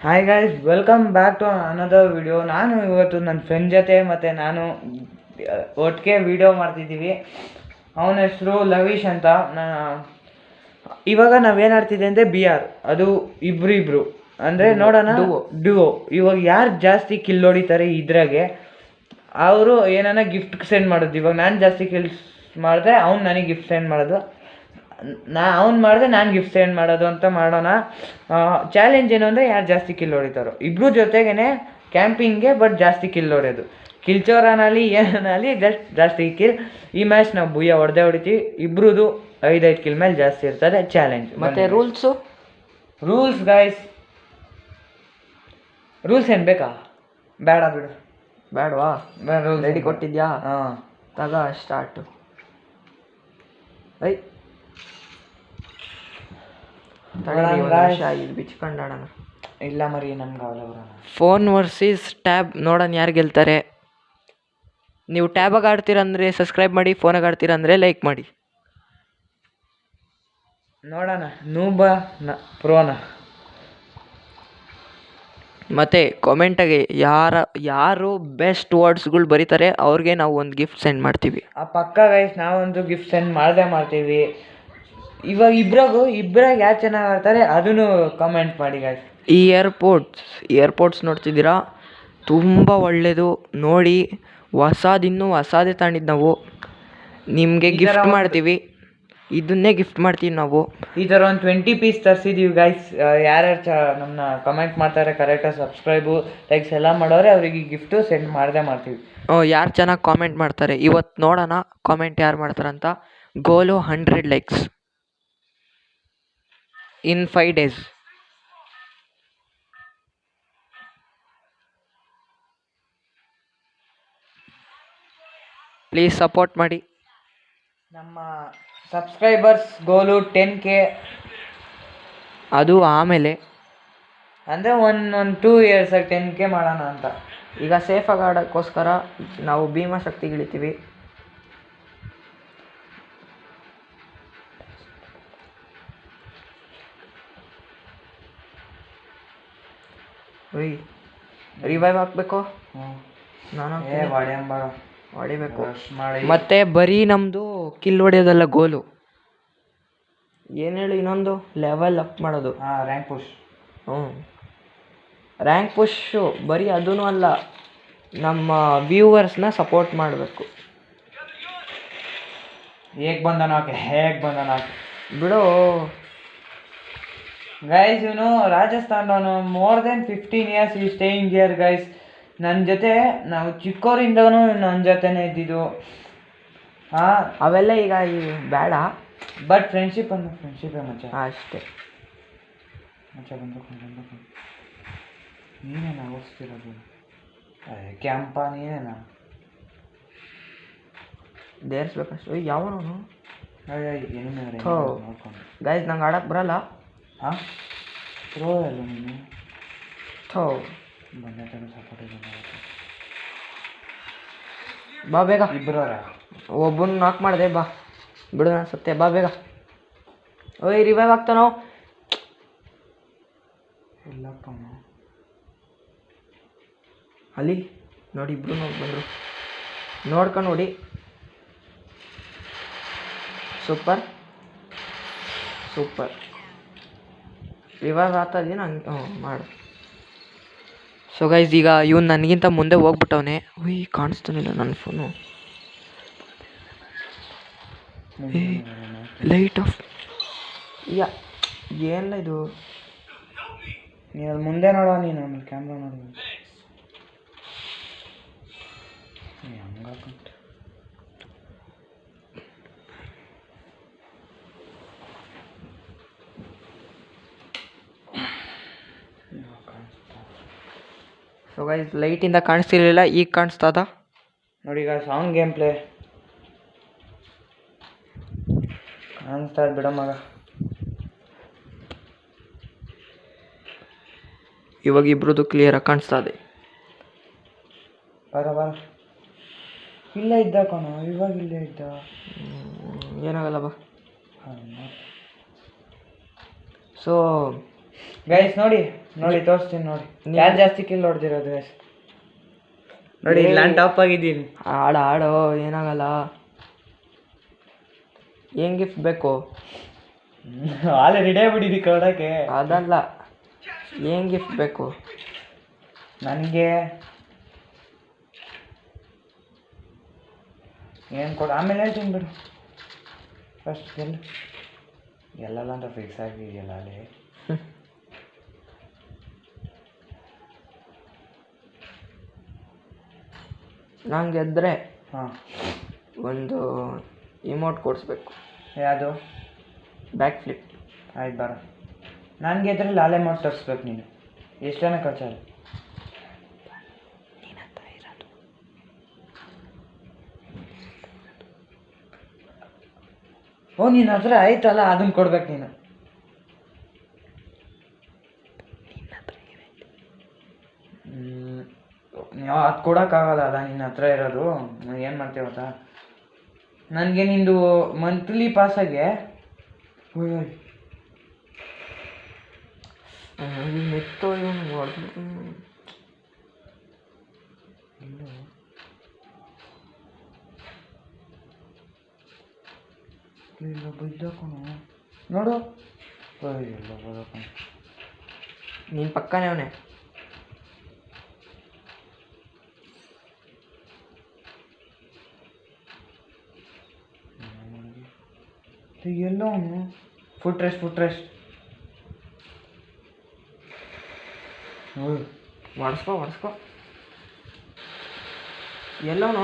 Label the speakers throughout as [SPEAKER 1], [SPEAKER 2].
[SPEAKER 1] Hi guys, welcome back to another video. ನಾನು ಇವತ್ತು ನನ್ನ ಫ್ರೆಂಡ್ ಜೊತೆ ಮತ್ತು ನಾನು ಒಟ್ಟಿಗೆ ವಿಡಿಯೋ ಮಾಡ್ತಿದ್ದೀವಿ. ಅವನ ಹೆಸರು ಲವೀಶ್ ಅಂತ. ಇವಾಗ ನಾವೇನು ಆಡ್ತಿದ್ದೆ ಅಂದರೆ BR, ಅದು ಇಬ್ರು ಅಂದರೆ ನೋಡೋಣ ಡುವೋ. ಇವಾಗ ಯಾರು ಜಾಸ್ತಿ ಕಿಲ್ ಹೊಡಿತಾರೆ ಇದ್ರಾಗೆ ಅವರು ಏನಾನ ಗಿಫ್ಟ್ ಸೆಂಡ್ ಮಾಡೋದು. ಇವಾಗ ನಾನು ಜಾಸ್ತಿ ಕಿಲ್ಸ್ ಮಾಡಿದ್ರೆ ಅವ್ನು ನನಗೆ ಗಿಫ್ಟ್ ಸೆಂಡ್ ಮಾಡೋದು, ಅವ್ನು ಮಾಡಿದ್ರೆ ನಾನು ಗಿಫ್ಟ್ ಸೆಂಡ್ ಮಾಡೋದು ಅಂತ ಮಾಡೋಣ. ಚಾಲೆಂಜ್ ಏನು ಅಂದರೆ ಯಾರು ಜಾಸ್ತಿ ಕಿಲ್ ಹೊಡಿತಾರೋ ಇಬ್ಬರು ಜೊತೆಗೇ ಕ್ಯಾಂಪಿಂಗ್ಗೆ, ಬಟ್ ಜಾಸ್ತಿ ಕಿಲ್ ಹೊಡೆಯೋದು. ಕಿಲ್ಚೋರನಲ್ಲಿ ಏನಲ್ಲಿ ಜಾಸ್ತಿ ಕಿಲ್. ಈ ಮ್ಯಾಚ್ ನಾವು ಬುಯ್ಯ ಹೊಡೆದೇ ಹೊಡಿತೀವಿ. ಇಬ್ರದ್ದು 5 ಕಿಲ್ ಮೇಲೆ ಜಾಸ್ತಿ ಇರ್ತದೆ ಚಾಲೆಂಜ್.
[SPEAKER 2] ಮತ್ತು ರೂಲ್ಸ್
[SPEAKER 1] ಗೈಸ್, ರೂಲ್ಸ್ ಏನು ಬೇಕಾ? ಬೇಡ ಬಿಡು.
[SPEAKER 2] ಬೇಡವಾ?
[SPEAKER 1] ರೂಲ್ಸ್
[SPEAKER 2] ರೆಡಿ ಕೊಟ್ಟಿದ್ಯಾ?
[SPEAKER 1] ಹಾಂ,
[SPEAKER 2] ತಗ ಸ್ಟಾರ್ಟು. ಐ ಬಿಚ್ಕೊಂಡಾಡೋಣ.
[SPEAKER 1] ಇಲ್ಲ ಮರಿ, ನಮ್ಗೆ ಅವಲ್ಲ.
[SPEAKER 2] ಫೋನ್ ವರ್ಸಸ್ ಟ್ಯಾಬ್ ನೋಡೋಣ ಯಾರು ಗೆಲ್ತಾರೆ. ನೀವು ಟ್ಯಾಬಾಗಿ ಆಡ್ತೀರಂದರೆ ಸಬ್ಸ್ಕ್ರೈಬ್ ಮಾಡಿ, ಫೋನಾಗಿ ಆಡ್ತೀರಂದರೆ ಲೈಕ್ ಮಾಡಿ.
[SPEAKER 1] ನೋಡೋಣ ಪ್ರೋನ.
[SPEAKER 2] ಮತ್ತು ಕಾಮೆಂಟಾಗಿ ಯಾರು ಬೆಸ್ಟ್ ವರ್ಡ್ಸ್ಗಳು ಬರೀತಾರೆ ಅವ್ರಿಗೆ ನಾವು ಒಂದು ಗಿಫ್ಟ್ ಸೆಂಡ್ ಮಾಡ್ತೀವಿ.
[SPEAKER 1] ಆ ಪಕ್ಕ ಗೈಸ್, ನಾವೊಂದು ಗಿಫ್ಟ್ ಸೆಂಡ್ ಮಾಡ್ತೀವಿ. ಇವಾಗ ಇಬ್ಬರಾಗ ಯಾರು ಚೆನ್ನಾಗಿ ಆಡ್ತಾರೆ ಅದನ್ನು ಕಮೆಂಟ್ ಮಾಡಿ ಗೈಸ್.
[SPEAKER 2] ಈ ಏರ್ಪೋರ್ಟ್ಸ್ ನೋಡ್ತಿದ್ದೀರಾ, ತುಂಬ ಒಳ್ಳೆಯದು. ನೋಡಿ, ಇನ್ನೂ ಹೊಸದೇ ತಗೊಂಡಿದ್ದು ನಾವು. ನಿಮಗೆ ಗಿಫ್ಟ್ ಮಾಡ್ತೀವಿ, ಇದನ್ನೇ ಗಿಫ್ಟ್ ಮಾಡ್ತೀವಿ ನಾವು.
[SPEAKER 1] ಈ ಥರ ಒಂದು 20 ಪೀಸ್ ತರಿಸಿದ್ದೀವಿ ಗೈಸ್. ಯಾರ್ಯಾರು ನಮ್ಮನ್ನ ಕಮೆಂಟ್ ಮಾಡ್ತಾರೆ, ಕರೆಕ್ಟಾಗಿ ಸಬ್ಸ್ಕ್ರೈಬು ಲೈಕ್ಸ್ ಎಲ್ಲ ಮಾಡೋರೆ ಅವರಿಗೆ ಗಿಫ್ಟು ಸೆಂಡ್ ಮಾಡ್ತೀವಿ.
[SPEAKER 2] ಯಾರು ಚೆನ್ನಾಗಿ ಕಾಮೆಂಟ್ ಮಾಡ್ತಾರೆ ಇವತ್ತು ನೋಡೋಣ. ಕಾಮೆಂಟ್ ಯಾರು ಮಾಡ್ತಾರಂತ. Goal 100 likes in 5 days. Please support ಮಾಡಿ.
[SPEAKER 1] ನಮ್ಮ ಸಬ್ಸ್ಕ್ರೈಬರ್ಸ್ ಗೋಲು 10K.
[SPEAKER 2] ಅದು ಆಮೇಲೆ
[SPEAKER 1] ಅಂದರೆ ಒಂದು 2 years 10K ಮಾಡೋಣ ಅಂತ.
[SPEAKER 2] ಈಗ ಸೇಫಾಗಿ ಆಡೋಕ್ಕೋಸ್ಕರ ನಾವು ಭೀಮಾಶಕ್ತಿಗೆ ಇಳಿತೀವಿ. ರಿವೈವ್ ಹಾಕಬೇಕು. ನಾನು ಹೊಡಿಬೇಕು. ಮತ್ತೆ ಬರೀ ನಮ್ಮದು ಕಿಲ್ ಹೊಡೆಯೋದಲ್ಲ ಗೋಲು. ಏನು ಹೇಳಿ, ಇನ್ನೊಂದು ಲೆವೆಲ್ ಅಪ್ ಮಾಡೋದು.
[SPEAKER 1] Rank push.
[SPEAKER 2] ರ್ಯಾಂಕ್ ಪುಷು ಬರೀ ಅದೂ ಅಲ್ಲ, ನಮ್ಮ ವ್ಯೂವರ್ಸ್ನ ಸಪೋರ್ಟ್ ಮಾಡಬೇಕು.
[SPEAKER 1] ಹೇಗೆ ಬಂದನ
[SPEAKER 2] ಬಿಡು
[SPEAKER 1] ಗೈಸ್. ಇವನು ರಾಜಸ್ಥಾನದವನು. ಮೋರ್ ದೆನ್ 15 years ಈ ಸ್ಟೇಯಿಂಗ್ ಹಿಯರ್ ಗೈಸ್. ನನ್ನ ಜೊತೆ ನಾವು ಚಿಕ್ಕವರಿಂದನೂ ನನ್ನ ಜೊತೆನೇ ಇದ್ದಿದ್ದು.
[SPEAKER 2] ಅವೆಲ್ಲ ಈಗ ಬೇಡ,
[SPEAKER 1] ಬಟ್ ಫ್ರೆಂಡ್ಶಿಪ್ಪೇ ಮಚ್ಚ.
[SPEAKER 2] ಅಷ್ಟೇ
[SPEAKER 1] ಮಚ್ಚ. ನೀನೇನ ಓದಿಸ್ತಿರೋದು? ಕ್ಯಾಂಪ ನೀನೇನ
[SPEAKER 2] ದೇರ್ಸ್ಬೇಕಷ್ಟು. ಯಾವನು
[SPEAKER 1] ನೋಡ್ಕೊಂಡು
[SPEAKER 2] ಗೈಸ್, ನಂಗೆ ಆಡಕ್ಕೆ ಬರಲ್ಲ.
[SPEAKER 1] ಪ್ರೋ ಅಲ್ಲ ನೀನು. ಬಂದ ಸಪೋರ್ಟ್
[SPEAKER 2] ಬಾ ಬೇಗ.
[SPEAKER 1] ಇಬ್ಬರವರ
[SPEAKER 2] ಒಬ್ಬನ ನಾಕ್ ಮಾಡಿದೆ. ಬಾ ಬಿಡು, ನಾನು ಸತ್ಯ. ಬಾ ಬೇಗ. ರಿವೈವ್ ಆಗ್ತಾನೋ
[SPEAKER 1] ಇಲ್ಲಪ್ಪ.
[SPEAKER 2] ಅಲ್ಲಿ ನೋಡಿ, ಇಬ್ರು ಬಂದರು. ನೋಡ್ಕೊಂಡು ನೋಡಿ. ಸೂಪರ್ ರಿವೈವ್ ಆಗ್ತದೇನು ಹಂಗೆ ಮಾಡು. ಸೊ ಗೈಸ್, ಈಗ ಇವನು ನನಗಿಂತ ಮುಂದೆ ಹೋಗ್ಬಿಟ್ಟವನೆ. ಕಾಣಿಸ್ತಾನಿಲ್ಲ ನನ್ನ ಫೋನು. Light off. ಏನಿಲ್ಲ ಇದು.
[SPEAKER 1] ನೀನು ಅದು ಮುಂದೆ ನೋಡೋ, ನೀನು ಕ್ಯಾಮ್ರಾ ನೋಡಿ. ಹಂಗಾಕಂತ
[SPEAKER 2] ಸೊ ಗೈಸ್, ಲೈಟಿಂದ ಕಾಣಿಸ್ತಿರ್ಲಿಲ್ಲ, ಈಗ ಕಾಣಿಸ್ತದ
[SPEAKER 1] ನೋಡಿ. ಈಗ ಸಾಂಗ್ ಗೇಮ್ ಪ್ಲೇ ಕಾಣಿಸ್ತಾ ಇದೆ. ಬಿಡ ಮಗ,
[SPEAKER 2] ಇವಾಗ ಇಬ್ರದ್ದು ಕ್ಲಿಯರಾಗಿ ಕಾಣಿಸ್ತಾ ಇದೆ.
[SPEAKER 1] ಬರ ಇಲ್ಲೇ ಇದ್ದ ಕಣ, ಇವಾಗ ಇಲ್ಲೇ ಇದ್ದ.
[SPEAKER 2] ಏನಾಗಲ್ಲ ಬಾ. ಸೊ
[SPEAKER 1] ಗೈಸ್ ನೋಡಿ ನೋಡಿ ತೋರಿಸ್ತೀನಿ ನೋಡಿ ಯಾರು ಜಾಸ್ತಿ ಕಿಲ್ ಹೊಡೆದಿರೋದು ಗೈಸ್ ನೋಡಿ ಇಲ್ಲಿ ನಾನು ಟಾಪ್ ಆಗಿದ್ದೀನಿ.
[SPEAKER 2] ಆಡೋ ಏನಾಗಲ್ಲ. ಏನು ಗಿಫ್ಟ್ ಬೇಕು?
[SPEAKER 1] ಆಲೆ ರೆಡಿ ಆಗ್ಬಿಟ್ಟಿದ್ದಿ ಕೊಡೋಕ್ಕೆ.
[SPEAKER 2] ಅದಲ್ಲ, ಏನು ಗಿಫ್ಟ್ ಬೇಕು
[SPEAKER 1] ನನಗೆ? ಏನು ಕೊಡು ಆಮೇಲೆ ಹೇಳ್ತೀನಿ ಬಿಡು. ಫಸ್ಟ್ ಎಲ್ಲಲ್ಲ ಅಂತ ಫಿಕ್ಸ್ ಆಗಿದೆಯಲ್ಲ ಅಲ್ಲಿ.
[SPEAKER 2] ನಾನು ಗೆದ್ದರೆ
[SPEAKER 1] ಹಾಂ
[SPEAKER 2] ಒಂದು ಇಮೋಟ್ ಕೊಡಿಸ್ಬೇಕು.
[SPEAKER 1] ಯಾವುದು?
[SPEAKER 2] Back flip.
[SPEAKER 1] ಆಯ್ತು ಬರ. ನಾನು ಗೆದ್ರೆ ಲಾಲೆ ಮಾಡಿ ತರಿಸ್ಬೇಕು ನೀನು. ಎಷ್ಟು ಜನ ಖರ್ಚಾಗ? ಓ ನಿನ್ನ ಹತ್ರ ಆಯ್ತಲ್ಲ ಅದನ್ನ ಕೊಡ್ಬೇಕು ನೀನು. ನೀವು ಅದು ಕೊಡೋಕ್ಕಾಗಲ್ಲ ಅಲ್ಲ ನಿನ್ನ ಹತ್ರ ಇರೋದು. ಏನು ಮಾಡ್ತೀವಿ ಗೊತ್ತಾ, ನನಗೆ ನಿಂದು ಮಂತ್ಲಿ ಪಾಸಾಗೆ
[SPEAKER 2] ಮೆತ್ತೋ ಇವನು ಹೊಡೆದು
[SPEAKER 1] ಇಲ್ಲ ಬಿದ್ದೋಕಣು ನೋಡು. ಇಲ್ಲ ಬರೋಕಣ
[SPEAKER 2] ನೀನು ಪಕ್ಕನೇ ಅವನೇ.
[SPEAKER 1] ಎಲ್ಲೋ ಅವನು ಫುಟ್ ರೆಸ್ಟ್
[SPEAKER 2] ಹೊಡ್ಸ್ಕೊ. ಎಲ್ಲವನು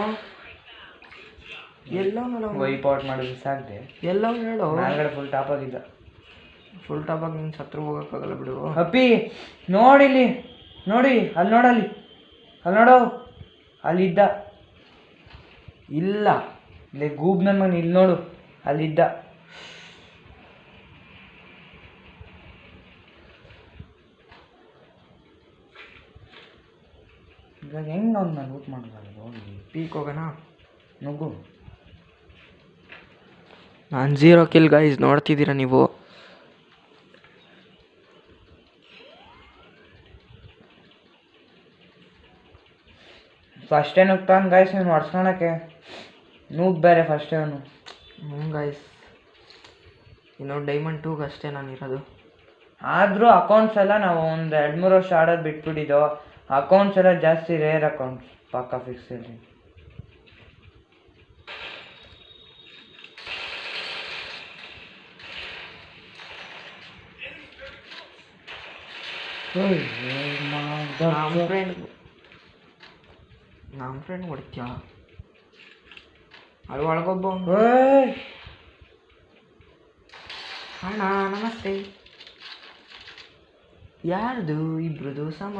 [SPEAKER 1] ವೈಪ್ ಔಟ್ ಮಾಡಿದ್ರೆ ಸಾಕ್ದೆ.
[SPEAKER 2] ಎಲ್ಲವನು ಹೇಳು.
[SPEAKER 1] ಮೇಲ್ಗಡೆ ಫುಲ್ ಟಾಪ್ ಆಗಿದ್ದ.
[SPEAKER 2] ಫುಲ್ ಟಾಪಾಗಿ ನೀನು ಸತ್ರು ಹೋಗೋಕ್ಕಾಗಲ್ಲ ಬಿಡು.
[SPEAKER 1] ಅಪ್ಪಿ ನೋಡಿಲ್ಲಿ ನೋಡಿ, ಅಲ್ಲಿ ನೋಡಲ್ಲಿ, ಅಲ್ಲಿ ನೋಡು, ಅಲ್ಲಿದ್ದ.
[SPEAKER 2] ಇಲ್ಲ
[SPEAKER 1] ಇಲ್ಲಿ ಗೂಬ್ ನನ್ನ ಮನೆ ಇಲ್ಲಿ ನೋಡು, ಅಲ್ಲಿದ್ದ. ಇವಾಗ ಹೆಂಗೆ ಅವ್ನು ನಾನು ಊಟ ಮಾಡೋದಲ್ಲ ಹೋಗಿ
[SPEAKER 2] ಪೀಕ್ ಹೋಗೋಣ.
[SPEAKER 1] ನುಗ್ಗು.
[SPEAKER 2] ನಾನು 0 ಕಿಲ್ ಗೈಸ್, ನೋಡ್ತಿದ್ದೀರಾ ನೀವು.
[SPEAKER 1] ಫಸ್ಟೇ ನುಗ್ತಾನೆ ಗೈಸ್ ನೀನು ಹೊಡ್ಸ್ಕೊಳಕ್ಕೆ. ನೂಗ್ ಬೇರೆ ಫಸ್ಟೇ ಅವನು.
[SPEAKER 2] ಗೈಸ್ ಇನ್ನು ಡೈಮಂಡ್ 2 ಅಷ್ಟೇ ನಾನಿರೋದು.
[SPEAKER 1] ಆದರೂ ಅಕೌಂಟ್ಸ್ ಎಲ್ಲ ನಾವು ಒಂದು 2-3 ವರ್ಷ ಆಡೋದು ಬಿಟ್ಬಿಟ್ಟಿದ್ದು. ಅಕೌಂಟ್ಸ್ ಎಲ್ಲ ಜಾಸ್ತಿ ರೇರ್ ಅಕೌಂಟ್ಸ್ ಪಕ್ಕ ಫಿಕ್ಸ್ ಇರಲಿ.
[SPEAKER 2] ನಮ್ಮ ಫ್ರೆಂಡ್ ಹೊಡಿತ್ಯಾ? ಅಲ್ಲಿ ಒಳಗೊಬ್ಬ ಅಣ್ಣ ನಮಸ್ತೆ. ಯಾರ್ದು ಇಬ್ರದು ಸಮ?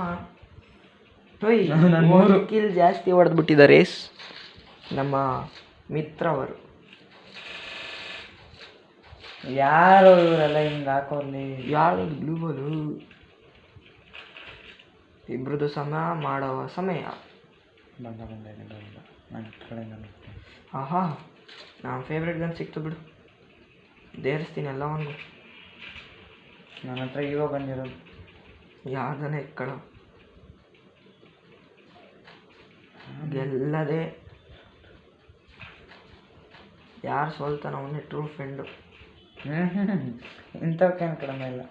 [SPEAKER 2] ಒಂದು ಕಿಲ್ ಜಾಸ್ತಿ ಹೊಡೆದ್ಬಿಟ್ಟಿದ್ದಾರೆ ನಮ್ಮ ಮಿತ್ರವರು.
[SPEAKER 1] ಯಾರು ಇವರೆಲ್ಲ ಹಿಂಗೆ ಹಾಕೋರ್ಲಿ?
[SPEAKER 2] ಯಾರು ಬ್ಲೂ ಬಾಲು? ಇಬ್ರದ್ದು ಸಮ ಮಾಡುವ ಸಮಯ. ಆಹಾ, ನಮ್ಮ ಫೇವ್ರೆಟ್ ಗನ್ ಸಿಕ್ತು ಬಿಡು, ದೇರಿಸ್ತೀನಿ ಎಲ್ಲವನ್ಗೂ.
[SPEAKER 1] ನನ್ನ ಹತ್ರ ಇವಾಗ ಬಂದಿರೋದು
[SPEAKER 2] ಯಾವ್ದನ್ನ ಎಕ್ಕಡ ಗೆಲ್ಲದೆ ಯಾರು ಸೋಲ್ತಾನ ಅವನೇ ಟ್ರೂ ಫ್ರೆಂಡು.
[SPEAKER 1] ಇಂಥವ್ಕೇನು ಕಡಿಮೆ ಇಲ್ಲ.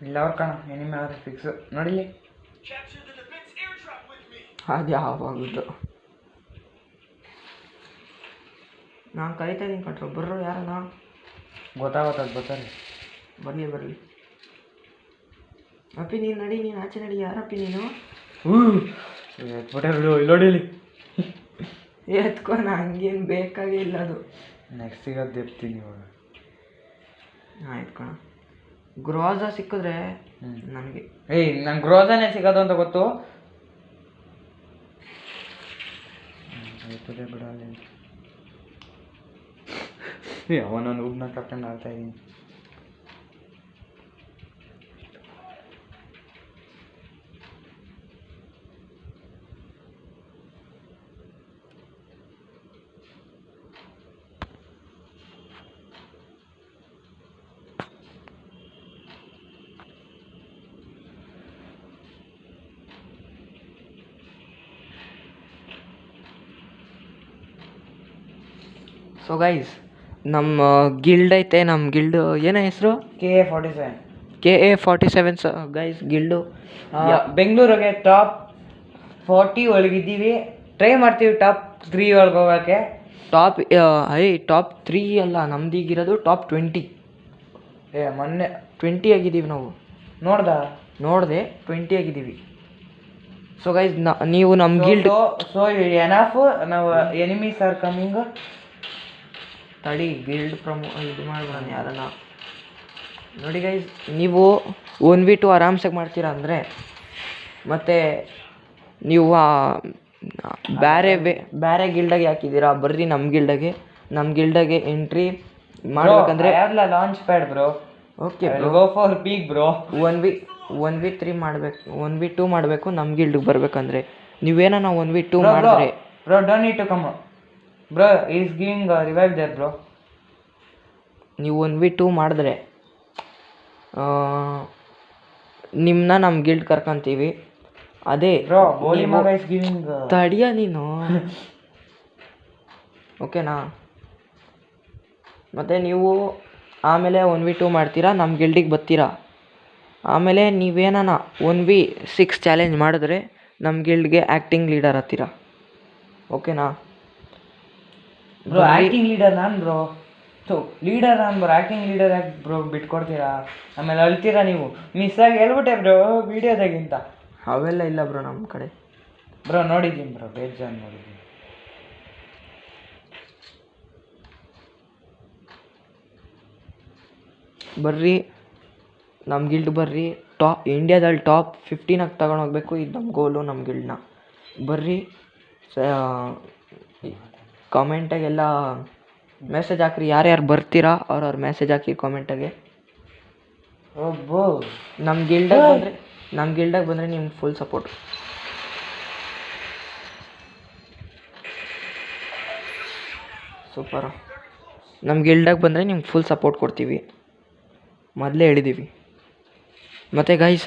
[SPEAKER 1] ಇಲ್ಲ ಅವ್ರು ಕಣ ಎನಿಮೆ ಅವ್ರಿಗೆ ಫಿಕ್ಸು ನೋಡಿ.
[SPEAKER 2] ಅದು ಯಾವಾಗದ್ದು ನಾನು ಕರಿತಾ ಇದ್ದೀನಿ ಕಟ್ರು, ಬರ್ರು ಯಾರಣ್ಣ?
[SPEAKER 1] ಗೊತ್ತಾಗತ್ತದು ಬರ್ತಾರೆ.
[SPEAKER 2] ಬರಲಿ ಅಪ್ಪಿ ನೀನು ನಡಿ, ನೀನು ಆಚೆ ನಡಿ. ಯಾರಪ್ಪಿ ನೀನು?
[SPEAKER 1] ಎತ್ಬಿಟ್ಟೆ ಬಿಡು, ಇಲ್ಲಿ ನೋಡಿ ಇಲ್ಲಿ
[SPEAKER 2] ಎತ್ಕೊ, ಹಂಗೇನು ಬೇಕಾಗೇ ಇಲ್ಲ ಅದು.
[SPEAKER 1] ನೆಕ್ಸ್ಟ್ ಸಿಗೋದು ಎತ್ತೀನಿ ಇವಾಗ.
[SPEAKER 2] ಆಯ್ತು ಕಣ, ಗ್ರೋಜಾ ಸಿಕ್ಕಿದ್ರೆ ನನಗೆ.
[SPEAKER 1] ನಂಗೆ ಗ್ರೋಜಾನೇ ಸಿಗೋದು ಅಂತ ಗೊತ್ತು. ಎತ್ತದೆ ಬಿಡ ಅಲ್ಲಿ. ಅವನ ನುಗ್ನ ಕರ್ಕೊಂಡು ಆಡ್ತಾ ಇದ್ದೀನಿ.
[SPEAKER 2] ಸೊ ಗೈಸ್ ನಮ್ಮ ಗಿಲ್ಡ್ ಐತೆ, ನಮ್ಮ ಗಿಲ್ಡ್ ಏನ ಹೆಸರು?
[SPEAKER 1] KA47.
[SPEAKER 2] KA47 guys guild.
[SPEAKER 1] ಬೆಂಗಳೂರಿಗೆ ಟಾಪ್ 40 ಒಳಗಿದ್ದೀವಿ. ಟ್ರೈ ಮಾಡ್ತೀವಿ ಟಾಪ್ 3 ಒಳಗೆ ಹೋಗೋಕ್ಕೆ.
[SPEAKER 2] ಟಾಪ್ 3 ಅಲ್ಲ, ನಮ್ದೀಗಿರೋದು ಟಾಪ್ 20.
[SPEAKER 1] ಮೊನ್ನೆ
[SPEAKER 2] 20 ಆಗಿದ್ದೀವಿ ನಾವು. ನೋಡಿದೆ 20 ಆಗಿದ್ದೀವಿ. ಸೊ ಗೈಸ್ ನೀವು ನಮ್ಮ ಗಿಲ್ಡ್
[SPEAKER 1] ಎನಫ್ ನಾವು ಎನಿಮೀಸ್ ಆರ್ ಕಮಿಂಗ್.
[SPEAKER 2] ತಡಿ ಗಿಲ್ಡ್ ಇದು ಮಾಡ್ಬೋಣ ಯಾರನ್ನ. ನೋಡಿ ಗೈಸ್, ನೀವು 1v2 ಆರಾಮ್ಸಾಗಿ ಮಾಡ್ತೀರಾ ಅಂದರೆ, ಮತ್ತು ನೀವು ಬೇರೆ ಗಿಲ್ಡಾಗೆ ಹಾಕಿದ್ದೀರಾ, ಬರ್ರಿ ನಮ್ಮ ಗಿಲ್ಡಾಗೆ ಎಂಟ್ರಿ ಮಾಡ್ಬೇಕಂದ್ರೆ
[SPEAKER 1] launch pad bro.
[SPEAKER 2] Okay
[SPEAKER 1] go for peak bro.
[SPEAKER 2] 1v3 ಮಾಡಬೇಕು, 1v2 ಮಾಡಬೇಕು ನಮ್ಮ ಗಿಲ್ಡಿಗೆ ಬರಬೇಕಂದ್ರೆ. ನೀವೇನ 1v2 ಮಾಡಿದ್ರೆ
[SPEAKER 1] bro don't need to come bro, is giving revive there bro.
[SPEAKER 2] ನೀವು 1v2 ಮಾಡಿದ್ರೆ ನಿಮ್ಮನ್ನ ನಮ್ಮ ಗಿಲ್ಡ್ ಕರ್ಕೊಂತೀವಿ. ಅದೇ
[SPEAKER 1] ಬ್ರೋ ಗೋಲಿ ಮಗ ಈಸ್ ಗಿವಿಂಗ್.
[SPEAKER 2] ತಡಿಯ ನೀನು ಓಕೆನಾ? ಮತ್ತು ನೀವು ಆಮೇಲೆ 1v2 ಮಾಡ್ತೀರಾ, ನಮ್ಮ ಗಿಲ್ಡಿಗೆ ಬರ್ತೀರಾ. ಆಮೇಲೆ ನೀವೇನ 1v6 ಚಾಲೆಂಜ್ ಮಾಡಿದ್ರೆ ನಮ್ಮ ಗಿಲ್ಡ್ಗೆ ಆ್ಯಕ್ಟಿಂಗ್ ಲೀಡರ್ ಹತ್ತೀರಾ. ಓಕೆನಾ
[SPEAKER 1] ಬ್ರೋ? ಆ್ಯಕ್ಟಿಂಗ್ ಲೀಡರ್ ನಾನು ಬ್ರೋ. ಲೀಡರ್ ನಾನು ಬ್ರೋ, ಆ್ಯಕ್ಟಿಂಗ್ ಲೀಡರ್ ಯಾಕೆ ಬ್ರೋ ಬಿಟ್ಕೊಡ್ತೀರಾ? ಆಮೇಲೆ ಅಳ್ತೀರಾ ನೀವು. ಮಿಸ್ ಆಗಿ ಹೇಳ್ಬಿಟ್ಟೆ ಬ್ರೋ ವೀಡಿಯೋದಾಗಿಂತ.
[SPEAKER 2] ಅವೆಲ್ಲ ಇಲ್ಲ ಬ್ರೋ ನಮ್ಮ ಕಡೆ.
[SPEAKER 1] ಬ್ರೋ ನೋಡಿದ್ದೀನಿ ಬ್ರೋ, ಬೇಜಾನ್ ನೋಡಿದ್ದೀನಿ.
[SPEAKER 2] ಬರ್ರಿ ನಮ್ಮ ಗಿಲ್ಡ್ ಬರ್ರಿ. ಇಂಡಿಯಾದಲ್ಲಿ ಟಾಪ್ 15 ತಗೊಂಡೋಗ್ಬೇಕು, ಇದು ನಮ್ಮ ಗೋಲು, ನಮ್ಮ ಗಿಲ್ಡ್ನ. ಬರ್ರಿ, ಕಾಮೆಂಟಾಗೆಲ್ಲ ಮೆಸೇಜ್ ಹಾಕ್ರಿ. ಯಾರ್ಯಾರು ಬರ್ತೀರಾ ಅವ್ರವ್ರ ಮೆಸೇಜ್ ಹಾಕಿ ಕಾಮೆಂಟಾಗೆ. ನಮ್ಮ ಗಿಲ್ಡಾಗೆ ಬಂದರೆ ನಿಮ್ಗೆ ಫುಲ್ ಸಪೋರ್ಟ್. ಸೂಪರ. ನಮ್ಮ ಗಿಲ್ಡಾಗೆ ಬಂದರೆ ನಿಮ್ಗೆ ಫುಲ್ ಸಪೋರ್ಟ್ ಕೊಡ್ತೀವಿ, ಮೊದಲೇ ಹೇಳಿದ್ದೀವಿ. ಮತ್ತು ಗೈಸ್,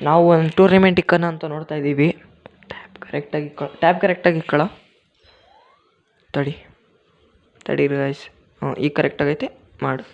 [SPEAKER 2] ನಾವು ಒಂದು ಟೂರ್ನಮೆಂಟ್ ಇಕ್ಕನ ಅಂತ ನೋಡ್ತಾ ಇದ್ದೀವಿ. ಟ್ಯಾಬ್ ಕರೆಕ್ಟಾಗಿ ಇಕ್ಕಳ. ತಡಿ ಗೈಸ್, ಈಗ ಕರೆಕ್ಟಾಗೈತೆ ಮಾಡು.